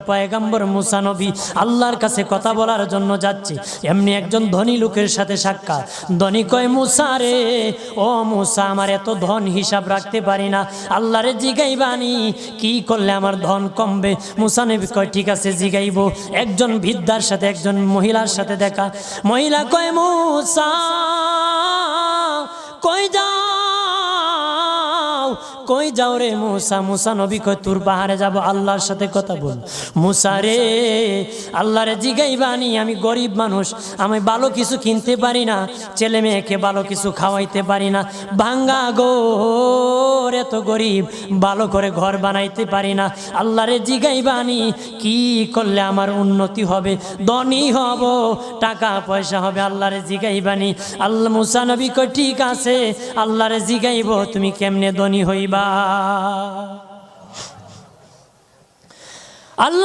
পয়গম্বর মুসা নবী আল্লাহর কাছে কথা বলার জন্য যাচ্ছে, এমনি একজন ধনী লোকের সাথে সাক্ষাৎ। ধনী কয়, মুসা রে, ও মুসা, আমার এত ধন হিসাব রাখতে পারি না, আল্লাহরে জিগাইবানি কি করলে আমার ধন কমবে? মুসা নবী কয়, ঠিক আছে জিগাইব। একজন বৃদ্ধার সাথে, একজন মহিলার সাথে দেখা। মহিলা কয়, মুসা কই যাও, কই যাও রে মুসা? মুসা নবী কয়, তোর পাহাড়ে যাব, আল্লাহর সাথে কথা বল। মুসা রে, আল্লাহরে জিগাইবানি, আমি গরিব মানুষ, আমি ভালো কিছু কিনতে পারি না, ছেলে মেয়েকে ভালো কিছু খাওয়াইতে পারি না, ভাঙ্গা ঘর, এত গরিব, ভালো করে ঘর বানাইতে পারি না, আল্লাহরে জিগাইবানি কি করলে আমার উন্নতি হবে, ধনী হব, টাকা পয়সা হবে, আল্লাহরে জিগাইবানি। আল্লাহ মুসা নবী কয়, ঠিক আছে, আল্লাহরে জিগাইব, তুমি কেমনে ধনী হইবা। আল্লাহ